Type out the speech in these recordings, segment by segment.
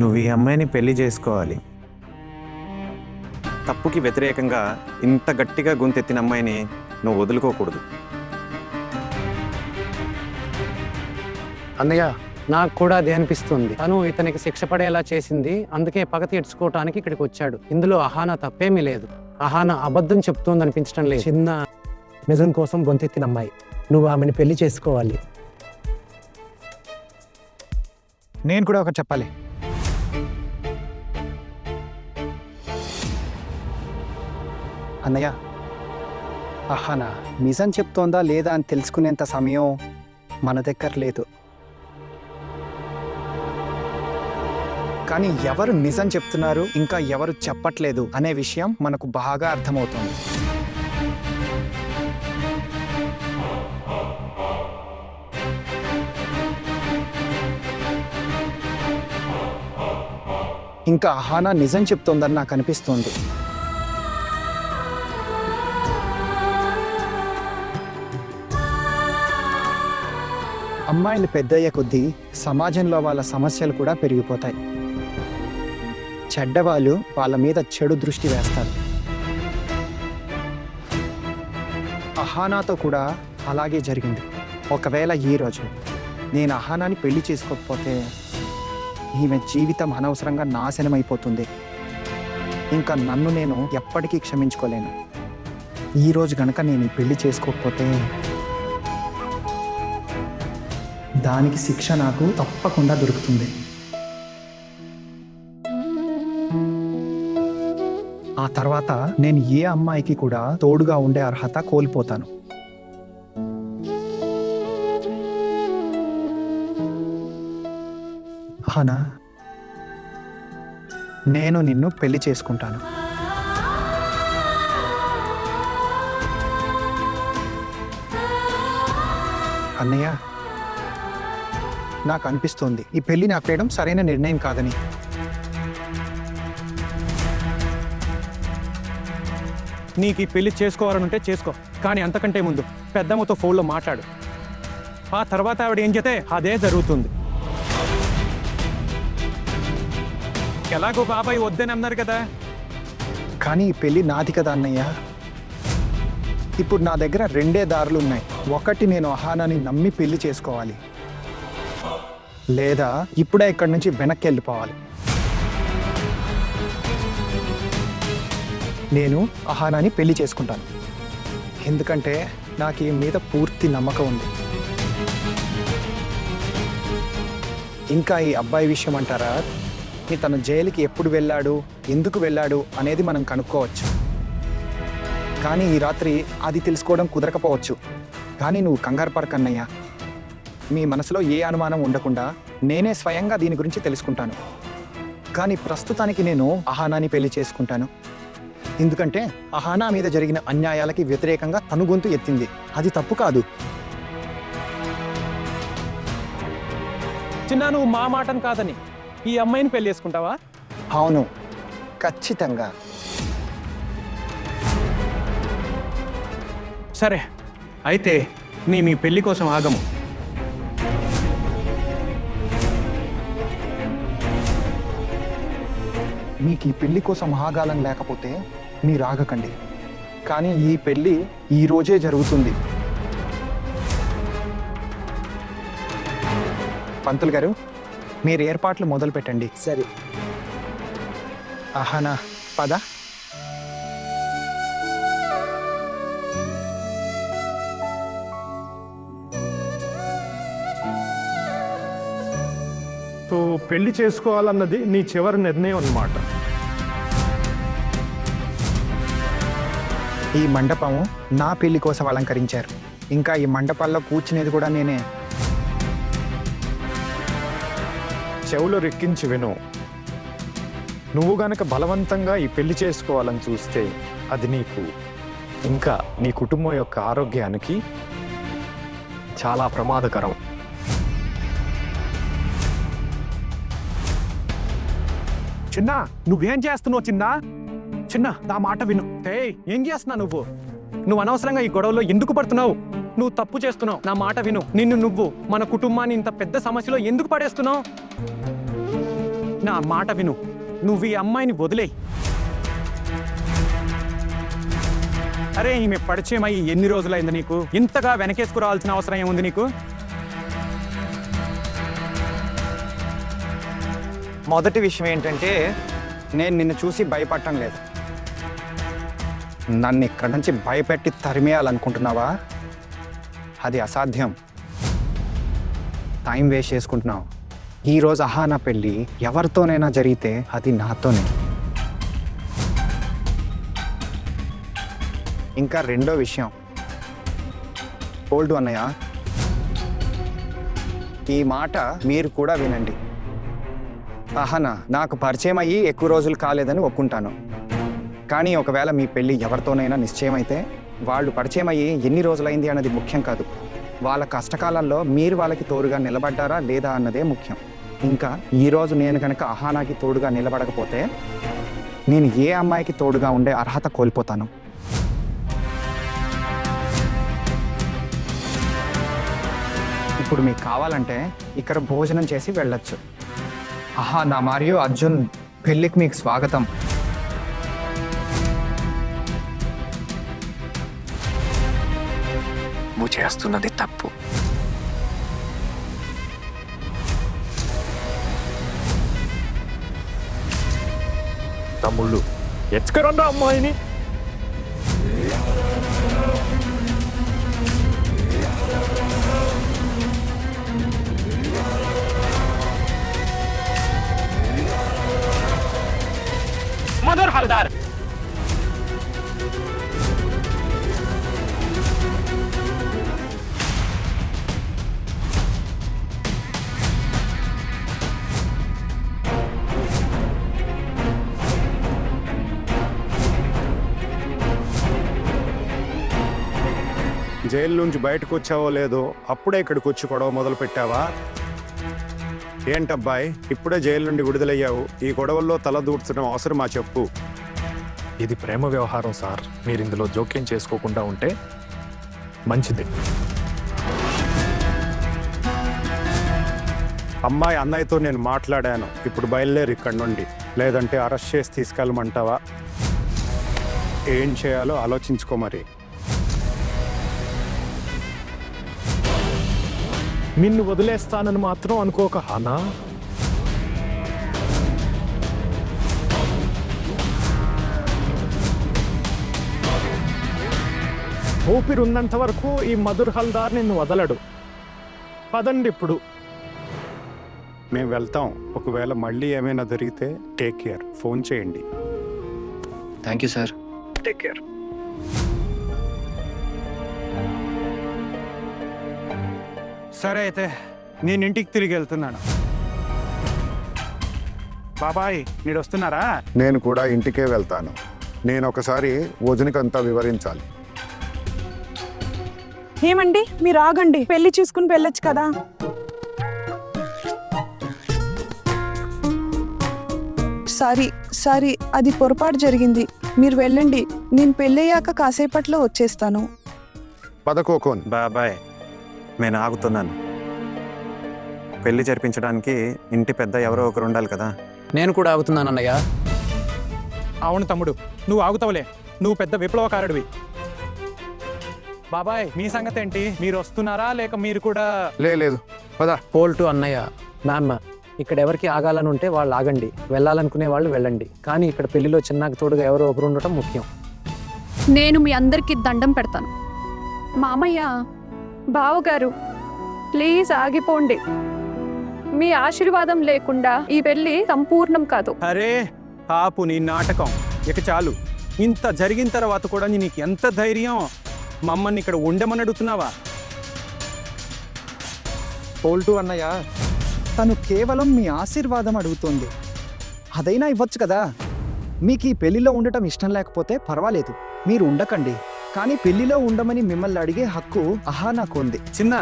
నువ్వు ఈ అమ్మాయిని పెళ్లి చేసుకోవాలి. తప్పుకి వ్యతిరేకంగా ఇంత గట్టిగా గొంతెత్తిన అమ్మాయిని నువ్వు వదులుకోకూడదు. అన్నయ్య, నాకు కూడా అది అనిపిస్తుంది. తను ఇతనికి శిక్ష పడేలా చేసింది, అందుకే పగ తీర్చుకోవటానికి ఇక్కడికి వచ్చాడు. ఇందులో అహానా తప్పేమీ లేదు. అహానా అబద్ధం చెప్తోంది అనిపించడం లేదు. చిన్న నిజం కోసం గొంతెత్తిన అమ్మాయి, నువ్వు ఆమెను పెళ్లి చేసుకోవాలి. నేను కూడా ఒకటి చెప్పాలి. అన్నయ్య, అహానా నిజం చెప్తోందా లేదా అని తెలుసుకునేంత సమయం మన దగ్గర లేదు. కానీ ఎవరు నిజం చెప్తున్నారు, ఇంకా ఎవరు చెప్పట్లేదు అనే విషయం మనకు బాగా అర్థమవుతుంది. ఇంకా అహానా నిజం చెప్తోందని నాకు అనిపిస్తుంది. అమ్మాయిలు పెద్దయ్యే కొద్దీ సమాజంలో వాళ్ళ సమస్యలు కూడా పెరిగిపోతాయి. చెడ్డవాళ్ళు వాళ్ళ మీద చెడు దృష్టి వేస్తారు. అహానాతో కూడా అలాగే జరిగింది. ఒకవేళ ఈరోజు నేను అహానాని పెళ్లి చేసుకోకపోతే ఈమె జీవితం అనవసరంగా నాశనమైపోతుంది. ఇంకా నన్ను నేను ఎప్పటికీ క్షమించుకోలేను. ఈరోజు గనక నేను పెళ్లి చేసుకోకపోతే దానికి శిక్ష నాకు తప్పకుండా దొరుకుతుంది. ఆ తర్వాత నేను ఏ అమ్మాయికి కూడా తోడుగా ఉండే అర్హత కోల్పోతాను. హనా, నేను నిన్ను పెళ్లి చేసుకుంటాను. అన్నయ్య, నాకు అనిపిస్తోంది ఈ పెళ్లిని ఆపేయడం సరైన నిర్ణయం కాదని. నీకు ఈ పెళ్లి చేసుకోవాలనుంటే చేసుకో, కానీ అంతకంటే ముందు పెద్దమ్మతో ఫోన్లో మాట్లాడు. ఆ తర్వాత ఆవిడ ఏం చేస్తే అదే జరుగుతుంది. ఎలాగో బాబాయ్ వద్దని అన్నారు కదా. కానీ ఈ పెళ్లి నాది కదా అన్నయ్య. ఇప్పుడు నా దగ్గర రెండే దారులు ఉన్నాయి. ఒకటి, నేను అహానాని నమ్మి పెళ్లి చేసుకోవాలి, లేదా ఇప్పుడే ఇక్కడి నుంచి వెనక్కి వెళ్ళిపోవాలి. నేను అహానాని పెళ్లి చేసుకుంటాను, ఎందుకంటే నాకు ఈ మీద పూర్తి నమ్మకం ఉంది. ఇంకా ఈ అబ్బాయి విషయం అంటారా, తను జైలుకి ఎప్పుడు వెళ్ళాడు, ఎందుకు వెళ్ళాడు అనేది మనం కనుక్కోవచ్చు. కానీ ఈ రాత్రి అది తెలుసుకోవడం కుదరకపోవచ్చు. కానీ నువ్వు కంగారు పడకన్నయ్య. మీ మనసులో ఏ అనుమానం ఉండకుండా నేనే స్వయంగా దీని గురించి తెలుసుకుంటాను. కానీ ప్రస్తుతానికి నేను అహానాని పెళ్లి చేసుకుంటాను, ఎందుకంటే అహానా మీద జరిగిన అన్యాయాలకి వ్యతిరేకంగా తను గొంతు ఎత్తింది. అది తప్పు కాదు. చిన్న, నువ్వు మా మాటను కాదని ఈ అమ్మాయిని పెళ్లి చేసుకుంటావా? అవును, ఖచ్చితంగా. సరే, అయితే మీ పెళ్లి కోసం ఆగము. మీకు ఈ పెళ్లి కోసం ఆగాలని లేకపోతే మీరు ఆగకండి. కానీ ఈ పెళ్లి ఈ రోజే జరుగుతుంది. పంతులు గారు, మీరు ఏర్పాట్లు మొదలు పెట్టండి. సరే. అహానా, పద. సో పెళ్లి చేసుకోవాలన్నది నీ చివరి నిర్ణయం అన్నమాట. ఈ మండపం నా పెళ్లి కోసం అలంకరించారు. ఇంకా ఈ మండపాల్లో కూర్చునేది కూడా నేనే. చెవులు రెక్కించి విను. నువ్వు గనక బలవంతంగా ఈ పెళ్లి చేసుకోవాలని చూస్తే అది నీకు, ఇంకా నీ కుటుంబం యొక్క ఆరోగ్యానికి చాలా ప్రమాదకరం. చిన్న, నువ్వేం చేస్తున్నావు? చిన్న, నా మాట విను. ఏం చేస్తున్నావు నువ్వు అనవసరంగా ఈ గొడవలో ఎందుకు పడుతున్నావు? నువ్వు తప్పు చేస్తున్నావు. నా మాట విను. నువ్వు మన కుటుంబాన్ని ఇంత పెద్ద సమస్యలో ఎందుకు పడేస్తున్నావు? నా మాట విను. నువ్వు ఈ అమ్మాయిని వదిలేయ్. అరే, ఈమె పరిచయం అయ్యి ఎన్ని రోజులైంది నీకు? ఇంతగా వెనకేసుకురావాల్సిన అవసరం ఏముంది నీకు? మొదటి విషయం ఏంటంటే, నేను నిన్ను చూసి భయపడటం లేదు. నన్ను ఇక్కడి నుంచి భయపెట్టి తరిమేయాలనుకుంటున్నావా? అది అసాధ్యం. టైం వేస్ట్ చేసుకుంటున్నావు. ఈరోజు అహానా పెళ్ళి ఎవరితోనైనా జరిగితే అది నాతోనే. ఇంకా రెండో విషయం, ఓల్డ్ అన్నయ్య, ఈ మాట మీరు కూడా వినండి. అహానా నాకు పరిచయం అయ్యి ఎక్కువ రోజులు కాలేదని ఒప్పుకుంటాను. కానీ ఒకవేళ మీ పెళ్ళి ఎవరితోనైనా నిశ్చయమైతే వాళ్ళు పరిచయం అయ్యి ఎన్ని రోజులైంది అన్నది ముఖ్యం కాదు. వాళ్ళ కష్టకాలంలో మీరు వాళ్ళకి తోడుగా నిలబడ్డారా లేదా అన్నదే ముఖ్యం. ఇంకా ఈరోజు నేను కనుక అహానాకి తోడుగా నిలబడకపోతే నేను ఏ అమ్మాయికి తోడుగా ఉండే అర్హత కోల్పోతాను. ఇప్పుడు మీకు కావాలంటే ఇక్కడ భోజనం చేసి వెళ్ళొచ్చు. అహానా మరియు అర్జున్ పెళ్ళికి మీకు స్వాగతం. నువ్వు చేస్తున్నది తప్పు. తమ్ముళ్ళు ఎచ్చుకరండా అమ్మాయిని. మధుర్ హల్దార్, జైలు నుంచి బయటకు వచ్చావో లేదో అప్పుడే ఇక్కడికి వచ్చి గొడవ మొదలు పెట్టావా? ఏంటబ్బాయి, ఇప్పుడే జైలు నుండి విడుదలయ్యావు, ఈ గొడవల్లో తల దూర్చడం అవసరమా చెప్పు? ఇది ప్రేమ వ్యవహారం సార్. మీరు ఇందులో జోక్యం చేసుకోకుండా ఉంటే మంచిది. అమ్మాయి అన్నయ్యతో నేను మాట్లాడాను. ఇప్పుడు బయలుదేరు ఇక్కడి నుండి, లేదంటే అరెస్ట్ చేసి తీసుకెళ్ళమంటావా? ఏం చేయాలో ఆలోచించుకో మరి. నిన్ను వదిలేస్తానని మాత్రం అనుకోక హానా. ఊపిరున్నంత వరకు ఈ మధుర్ హల్దార్ నిన్ను వదలడు. పదండి ఇప్పుడు. మేము వెళ్తాం. ఒకవేళ మళ్ళీ ఏమైనా జరిగితే టేక్ కేర్. ఫోన్ చేయండి. Thank you sir. Take care. సరే అయితే నేను ఇంటికి తిరిగి వెళ్తున్నాను. బాబాయ్, మీరు వస్తున్నారా? నేను కూడా ఇంటికే వెళ్తాను. నేను ఒకసారి వదినకంతా వివరించాలి. ఏమండి, మీరు ఆగండి, పెళ్లి చూసుకుని వెళ్ళొచ్చు కదా. సారీ, అది పొరపాటు జరిగింది. మీరు వెళ్ళండి, నేను పెళ్ళయ్యాక కాసేపట్లో వచ్చేస్తాను. పదకోకోన్. బాబాయ్, నేను ఆగుతున్నాను. పెళ్లి జరిపించడానికి ఇంటి పెద్ద ఎవరో ఒకరు ఉండాలి కదా. నేను కూడా ఆగుతున్నాను అన్నయ్య. అవును తమ్ముడు, నువ్వు ఆగుతావులే. నువ్వు పెద్ద విప్లవకారుడివి. బాబాయ్, మీ సంగతి ఏంటి? మీరు వస్తున్నారా లేక మీరు కూడా? లేదు పద. పోల్టు అన్నయ్య, మ్యామ్, ఇక్కడ ఎవరికి ఆగాలని ఉంటే వాళ్ళు ఆగండి, వెళ్ళాలనుకునే వాళ్ళు వెళ్ళండి. కానీ ఇక్కడ పెళ్లిలో చిన్నకు తోడుగా ఎవరో ఒకరు ఉండటం ముఖ్యం. నేను మీ అందరికీ దండం పెడతాను. మామయ్య, బావగారు, ప్లీజ్ ఆగిపోండి. మీ ఆశీర్వాదం లేకుండా ఈ పెళ్లి సంపూర్ణం కాదు. అరే ఆపు నీ నాటకం, ఇక చాలు. ఇంత జరిగిన తర్వాత కూడా నీకు ఎంత ధైర్యం? మమ్మల్ని ఇక్కడ ఉండమని అడుగుతున్నావా? పోల్టు అన్నయ్య, తను కేవలం మీ ఆశీర్వాదం అడుగుతోంది. అదైనా ఇవ్వచ్చు కదా. మీకు ఈ పెళ్లిలో ఉండటం ఇష్టం లేకపోతే పర్వాలేదు, మీరు ఉండకండి. కానీ పెళ్లిలో ఉండమని మిమ్మల్ని అడిగే హక్కు అహానాకు ఉంది. చిన్న,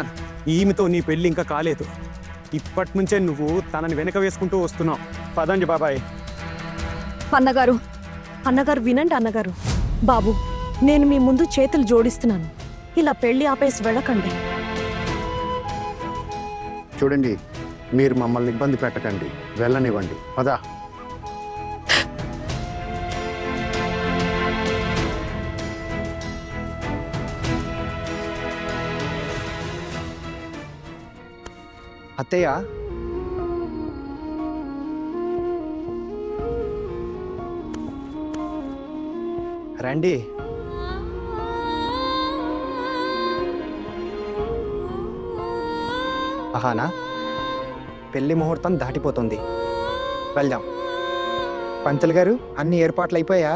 ఈమెతో నీ పెళ్లి ఇంకా కాలేదు. ఇప్పటి నుంచే నువ్వు తనని వెనక వేసుకుంటూ వస్తున్నావు. పదండి బాబాయ్. అన్నగారు వినండి. అన్నగారు, బాబు, నేను మీ ముందు చేతులు జోడిస్తున్నాను. ఇలా పెళ్లి ఆపేసి వెళ్ళకండి. చూడండి, మీరు మమ్మల్ని ఇబ్బంది పెట్టకండి, వెళ్ళనివ్వండి. పదా. అత్తయ్య, రండి. అహానా, పెళ్లి ముహూర్తం దాటిపోతుంది, వెళ్దాం. పంతులు గారు, అన్ని ఏర్పాట్లు అయిపోయా?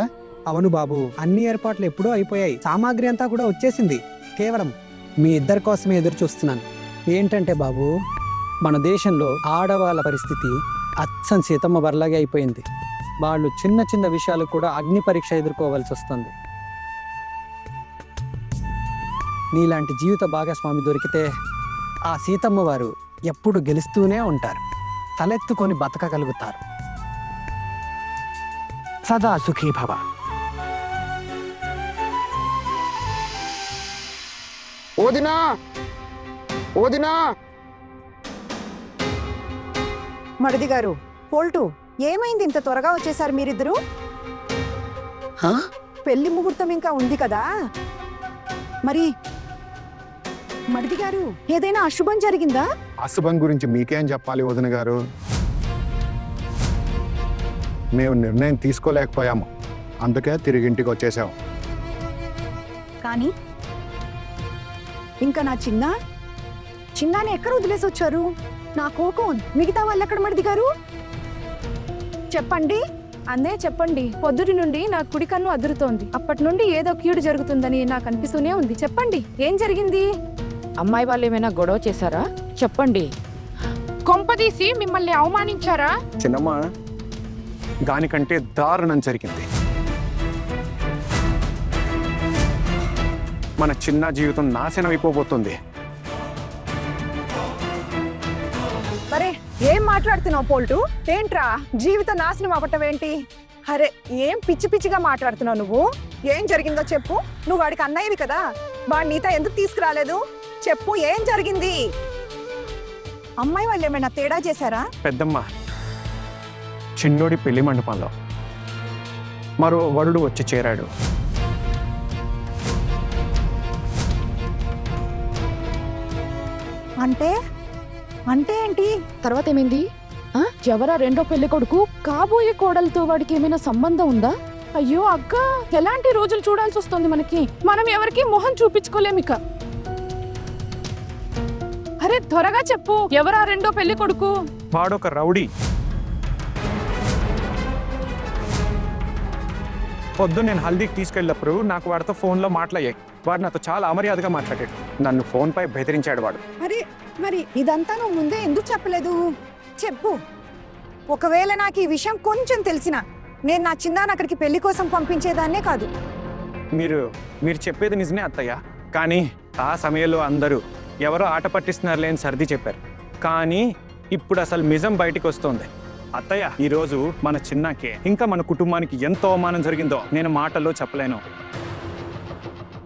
అవును బాబు, అన్ని ఏర్పాట్లు ఎప్పుడూ అయిపోయాయి. సామాగ్రి అంతా కూడా వచ్చేసింది. కేవలం మీ ఇద్దరి కోసమే ఎదురు చూస్తున్నాను. ఏంటంటే బాబు, మన దేశంలో ఆడవాళ్ళ పరిస్థితి అచ్చం సీతమ్మ బర్లాగే అయిపోయింది. వాళ్ళు చిన్న చిన్న విషయాలు కూడా అగ్ని పరీక్ష ఎదుర్కోవాల్సి వస్తుంది. నీలాంటి జీవిత భాగస్వామి దొరికితే ఆ సీతమ్మ వారు ఎప్పుడు గెలుస్తూనే ఉంటారు, తలెత్తుకొని బతకగలుగుతారు. సదా సుఖీ భవ. ఓదినా, ఓదినా. మరిది గారు, పోల్టు, ఏమైంది ఇంత త్వరగా వచ్చేసారు మీరిద్దరు? పెళ్లి ముహూర్తం ఇంకా ఉంది కదా మరి. మరిది గారు, ఏదైనా అశుభం జరిగిందా? అశుభం గురించి మీకేం చెప్పాలి వదిన గారు? మేము నిర్ణయం తీసుకోలేకపోయాము, అందుకే తిరిగి ఇంటికి వచ్చేసాం. కానీ ఇంకా నా చిన్నాని ఎక్కడ వదిలేసి వచ్చారు? నా కోపం మిగతా వాళ్ళు ఎక్కడ మరిది గారు? చెప్పండి. అన్నే చెప్పండి. పొద్దుటి నుండి నా కుడి కన్ను అదురుతోంది. అప్పటి నుండి ఏదో కీడు జరుగుతుందని నాకు అనిపిస్తూనే ఉంది. చెప్పండి, ఏం జరిగింది? అమ్మాయి వాళ్ళు ఏమైనా గొడవ చేశారా? చెప్పండి. కొంపదీసి మిమ్మల్ని అవమానించారా? చిన్నమ్మ, దానికంటే దారుణం జరిగింది. మన చిన్న జీవితం నాశనం అయిపోబోతుంది. మరే ఏం మాట్లాడుతున్నావు పోల్టు? ఏంట్రా జీవిత నాశనం అవ్వటం ఏంటి? అరే, ఏం పిచ్చి పిచ్చిగా మాట్లాడుతున్నావు నువ్వు? ఏం జరిగిందో చెప్పు. నువ్వు వాడికి అన్నయ్యవి కదా, వాడు నీతో ఎందుకు తీసుకురాలేదు? చెప్పు, ఏం జరిగింది? అమ్మాయి వాళ్ళు ఏమైనా తేడా చేశారా? పెద్దమ్మ, చిన్నోడి పెళ్లి మండపంలో మరో వరుడు వచ్చి చేరాడు. అంటే అంటే ఏంటి? తర్వాత ఏమైంది? ఎవరా రెండో పెళ్లి కొడుకు? కాబోయే కోడలతో వాడికి ఏమైనా సంబంధం ఉందా? అయ్యో అక్క, ఎలాంటి రోజులు చూడాల్సి వస్తుంది మనకి. మనం ఎవరికి మొహం చూపించుకోలేమిక. అరే త్వరగా చెప్పు, ఎవరా రెండో పెళ్లి కొడుకు? వాడొక రౌడీ. పొద్దు నేను హల్దీకి తీసుకెళ్ళినప్పుడు నాకు వాడితో ఫోన్లో మాట్లాడాయి. వాడు నాతో చాలా అమర్యాదగా మాట్లాడాడు. నన్ను ఫోన్పై బెదిరించాడు వాడు. మరి ఇదంతా నువ్వు ముందే ఎందుకు చెప్పలేదు? చెప్పు. ఒకవేళ నాకు ఈ విషయం కొంచెం తెలిసినా నేను నా చిన్నాన్ని అక్కడికి పెళ్లి కోసం పంపించేదాన్నే కాదు. మీరు చెప్పేది నిజమే అత్తయ్య, కానీ ఆ సమయంలో అందరూ ఎవరో ఆట పట్టిస్తున్నారులే అని సర్ది చెప్పారు. కానీ ఇప్పుడు అసలు నిజం బయటికి వస్తుంది. అత్తయ్య, ఈరోజు మన చిన్నకే ఇంకా మన కుటుంబానికి ఎంత అవమానం జరిగిందో నేను మాటల్లో చెప్పలేను.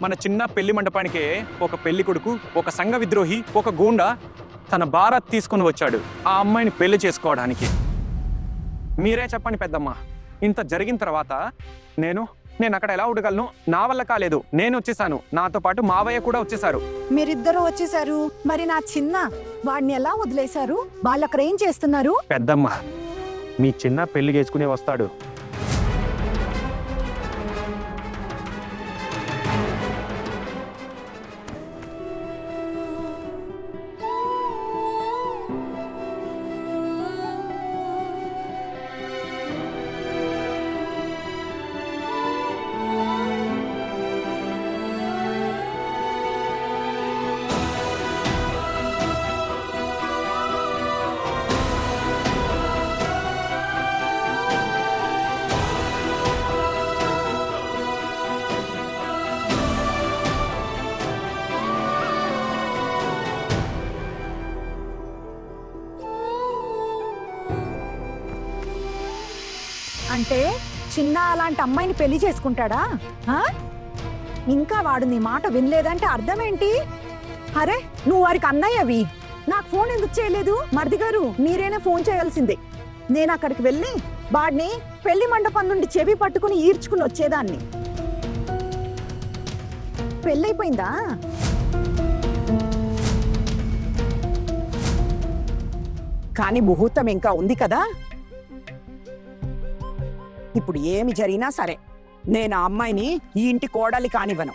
మన చిన్న పెళ్లి మండపానికే ఒక పెళ్లి కొడుకు, ఒక సంఘ విద్రోహి, ఒక గూండా తన భారత్ తీసుకుని వచ్చాడు ఆ అమ్మాయిని పెళ్లి చేసుకోవడానికి. మీరే చెప్పండి పెద్దమ్మ, ఇంత జరిగిన తర్వాత నేను అక్కడ ఎలా ఉండగలను? నా వల్ల కాలేదు. నేను వచ్చేసాను, నాతో పాటు మావయ్య కూడా వచ్చేసారు. మీరిద్దరూ వచ్చేసారు, మరి నా చిన్న వాడిని ఎలా వదిలేశారు? వాళ్ళు అక్కడ ఏం చేస్తున్నారు? పెద్దమ్మ, మీ చిన్న పెళ్లి చేసుకునే వస్తాడు. అంటే చిన్న అలాంటి అమ్మాయిని పెళ్లి చేసుకుంటాడా? ఇంకా వాడు నీ మాట వినలేదంటే అర్థం ఏంటి? అరే, నువ్వు వారికి అన్నయ్యవి. నాకు ఫోన్ ఎందుకు చేయలేదు? మరిది గారు మీరైనా ఫోన్ చేయాల్సిందే. నేను అక్కడికి వెళ్ళి వాడిని పెళ్లి మండపం నుండి చెవి పట్టుకుని ఈడ్చుకుని వచ్చేదాన్ని. పెళ్ళైపోయిందా? కానీ ముహూర్తం ఇంకా ఉంది కదా. ఇప్పుడు ఏమి జరిగినా సరే నేను ఆ అమ్మాయిని ఈ ఇంటి కోడలి కానివ్వను.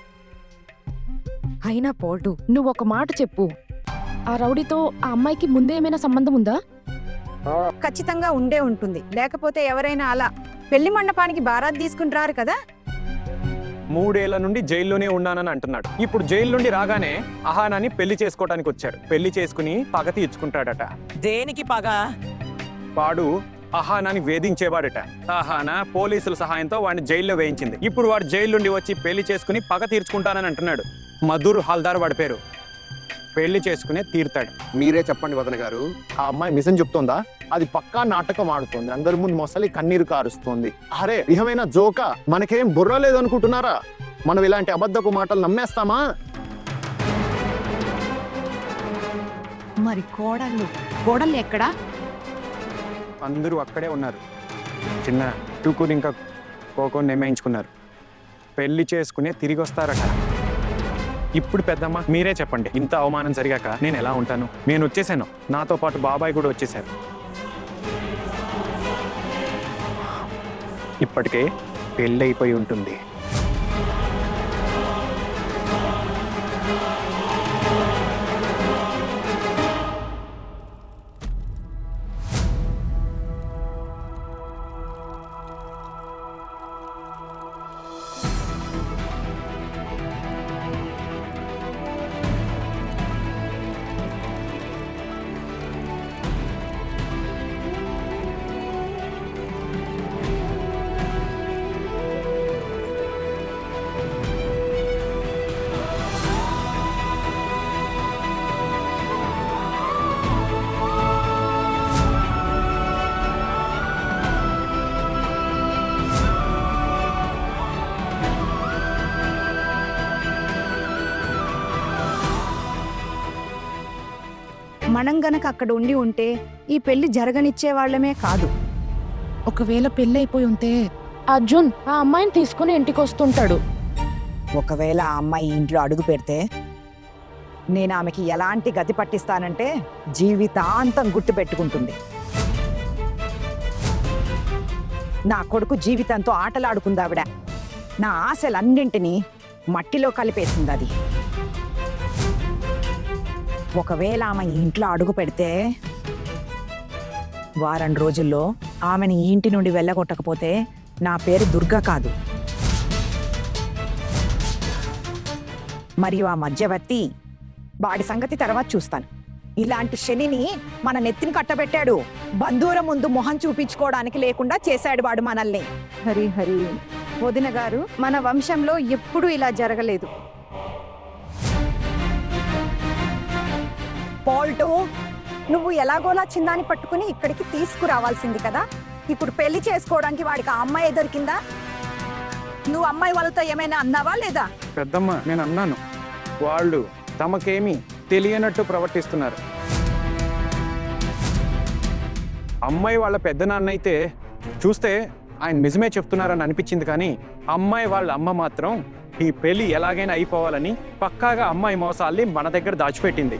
అయినా పోల్టు, నువ్వు ఒక మాట చెప్పు. ఆ రౌడీతో ఆ అమ్మాయికి ముందే ఏమైనా సంబంధం ఉందా? ఖచ్చితంగా ఉండే ఉంటుంది. లేకపోతే ఎవరైనా అలా పెళ్లి మండపానికి బారాత్ తీసుకుంటారు కదా. 3 ఏళ్ల నుండి జైల్లోనే ఉన్నానని అంటున్నాడు. ఇప్పుడు జైలు నుండి రాగానే అహానాని పెళ్లి చేసుకోవడానికి వచ్చాడు. పెళ్లి చేసుకుని పగ తీర్చుకుంటాడట. దేనికి పగ? వాడు అహానాని వేధించేవాడట. అహానా పోలీసుల సహాయంతో వాడిని జైల్లో వేయించింది. ఇప్పుడు వాడు జైలు నుండి వచ్చి పెళ్లి చేసుకుని పగ తీర్చుకుంటానని అంటున్నాడు. మధుర్ హల్దార్ వాడి పేరు. పెళ్లి చేసుకునే తీరుతాడు. మీరే చెప్పండి వదన గారు, ఆ అమ్మాయి నిజం చెప్తోందా? అది పక్కా నాటకం ఆడుతోంది. అందరి ముందు మొసలి కన్నీరు కారుస్తోంది. అరే నిజమైన జోక, మనకేం బుర్ర లేదు అనుకుంటున్నారా? మనం ఇలాంటి అబద్ధపు మాటలు నమ్మేస్తామా? మరి కోడళ్ళు ఎక్కడా? అందరూ అక్కడే ఉన్నారు. చిన్న టూకుని ఇంకా కోకో నిర్ణయించుకున్నారు. పెళ్లి చేసుకునే తిరిగి వస్తారట. ఇప్పుడు పెద్దమ్మ మీరే చెప్పండి, ఇంత అవమానం జరిగాక నేను ఎలా ఉంటాను? నేను వచ్చేసాను, నాతో పాటు బాబాయ్ కూడా వచ్చేసారు. ఇప్పటికే పెళ్ళి అయిపోయి ఉంటుంది. మనం గనక అక్కడ ఉంటే ఈ పెళ్లి జరగనిచ్చే వాళ్ళమే కాదు. ఒకవేళ పెళ్లి అయిపోయి ఉంటే అర్జున్ ఆ అమ్మాయిని తీసుకుని ఇంటికి వస్తుంటాడు. ఒకవేళ ఆ అమ్మాయి ఇంట్లో అడుగు పెడితే నేను ఆమెకి ఎలాంటి గతి పట్టిస్తానంటే జీవితాంతం గుర్తు పెట్టుకుంటుంది. నా కొడుకు జీవితంతో ఆటలాడుకుందావిడ. నా ఆశలన్నింటినీ మట్టిలో కలిపేసింది అది. ఒకవేళ ఆమె ఇంట్లో అడుగు పెడితే వారం రోజుల్లో ఆమెని ఇంటి నుండి వెళ్ళగొట్టకపోతే నా పేరు దుర్గా కాదు. మరియు ఆ మధ్యవర్తి వాడి సంగతి తర్వాత చూస్తాను. ఇలాంటి శనిని మన నెత్తిని కట్టబెట్టాడు. బంధువుల ముందు మొహం చూపించుకోవడానికి లేకుండా చేశాడు వాడు మనల్ని. హరి హరి వదిన గారు, మన వంశంలో ఎప్పుడూ ఇలా జరగలేదు. పోల్టు, నువ్వు ఎలాగోలా చిన్నాని పట్టుకుని ఇక్కడికి తీసుకురావాల్సింది కదా. ఇప్పుడు పెళ్లి చేసుకోవడానికి వాడికి ఆ అమ్మాయి దొరికిందా? నువ్వు అమ్మాయి వాళ్ళతో ఏమైనా అన్నావా లేదా? పెద్దమ్మ నేను అన్నాను, వాళ్ళు తమకేమీ తెలియనట్టు ప్రవర్తిస్తున్నారు. అమ్మాయి వాళ్ళ పెద్ద నాన్న అయితే చూస్తే ఆయన నిజమే చెప్తున్నారని అనిపించింది. కానీ అమ్మాయి వాళ్ళ అమ్మ మాత్రం ఈ పెళ్లి ఎలాగైనా అయిపోవాలని పక్కాగా అమ్మాయి మోసాల్ని మన దగ్గర దాచిపెట్టింది.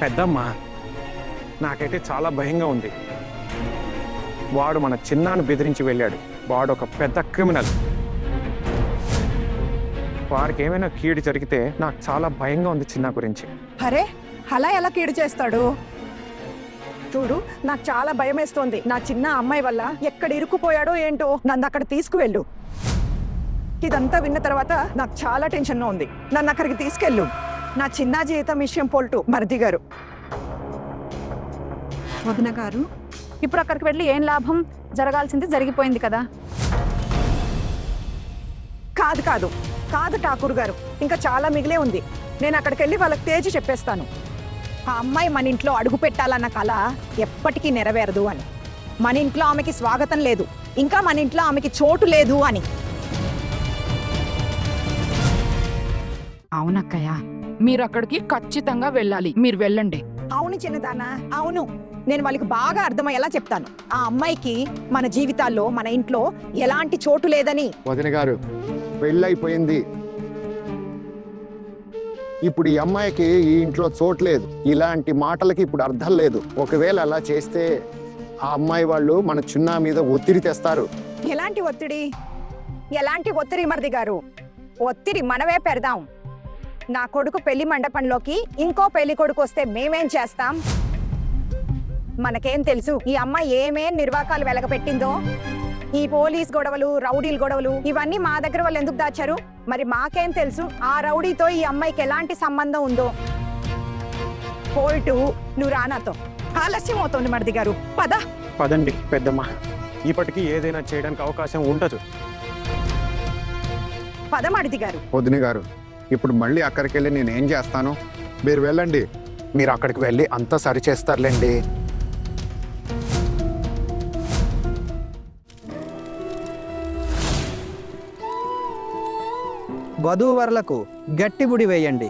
పెద్దమ్మ నాకైతే చాలా భయంగా ఉంది. వాడు మన చిన్నాను బెదిరించి వెళ్ళాడు. వాడు ఒక పెద్ద క్రిమినల్. వాడికి ఏమైనా కీడు జరిగితే నాకు చాలా భయంగా ఉంది చిన్న గురించి. అరే అలా ఎలా కీడు చేస్తాడు? చూడు, నాకు చాలా భయం వేస్తోంది. నా చిన్న అమ్మాయి వల్ల ఎక్కడ ఇరుక్కుపోయాడో ఏంటో. నన్ను అక్కడ తీసుకువెళ్ళు. ఇదంతా విన్న తర్వాత నాకు చాలా టెన్షన్గా ఉంది. నన్ను అక్కడికి తీసుకెళ్ళు. నా చిన్న జీవితం విషయం పోల్టు మరిది గారు. వదిన గారు, ఇప్పుడు అక్కడికి వెళ్ళి ఏం లాభం? జరగాల్సింది జరిగిపోయింది కదా. కాదు కాదు కాదు ఠాకూర్ గారు, ఇంకా చాలా మిగిలే ఉంది. నేను అక్కడికి వెళ్ళి వాళ్ళకి తేల్చి చెప్పేస్తాను. ఆ అమ్మాయి మన ఇంట్లో అడుగు పెట్టాలన్న కళ ఎప్పటికీ నెరవేరదు అని. మన ఇంట్లో ఆమెకి స్వాగతం లేదు, ఇంకా మన ఇంట్లో ఆమెకి చోటు లేదు అని. అవునక్కయ్య, మీరు అక్కడికి ఖచ్చితంగా వెళ్ళాలి. మీరు వెళ్ళండి. అవును చిన్నదానా, అవును. నేను వాళ్ళకి బాగా అర్థమయ్యేలా చెప్తాను. ఆ అమ్మాయికి మన జీవితాల్లో, మన ఇంట్లో ఎలాంటి చోటు లేదని. వదిన గారు, పెళ్ళైపోయింది. ఇప్పుడు ఈ అమ్మాయికి ఈ ఇంట్లో చోటు లేదు. ఇలాంటి మాటలకి ఇప్పుడు అర్థం లేదు. ఒకవేళ అలా చేస్తే ఆ అమ్మాయి వాళ్ళు మన చిన్న మీద ఒత్తిడి తెస్తారు. ఎలాంటి ఒత్తిడి? ఎలాంటి ఒత్తిడి మరిది గారు? ఒత్తిడి మనమే పెడదాం. నా కొడుకు పెళ్లి మండపంలోకి ఇంకో పెళ్లి కొడుకు వస్తే మేమేం చేస్తాం? మనకేం తెలుసు ఈ అమ్మాయి ఏమేం నిర్వాకాలు వెలగపెట్టిందో? ఈ పోలీస్ గొడవలు, రౌడీల గొడవలు ఇవన్నీ మా దగ్గర వాళ్ళు ఎందుకు దాచారు? మరి మాకేం తెలుసు ఆ రౌడీతో ఈ అమ్మాయికి ఎలాంటి సంబంధం ఉందో? కోర్టు, నువ్వు రానాతో ఆలస్యం అవుతుంది మరిది గారు. పద. పదండి పెద్దమ్మ, ఇప్పటికీ ఏదైనా చేయడానికి అవకాశం ఉండదు. పద మరిది గారు. వదిన గారు, ఇప్పుడు మళ్ళీ అక్కడికి వెళ్ళి నేనేం చేస్తాను? మీరు వెళ్ళండి. మీరు అక్కడికి వెళ్ళి అంతా సరి చేస్తారులేండి. వధూవరులకు గట్టిబుడి వేయండి.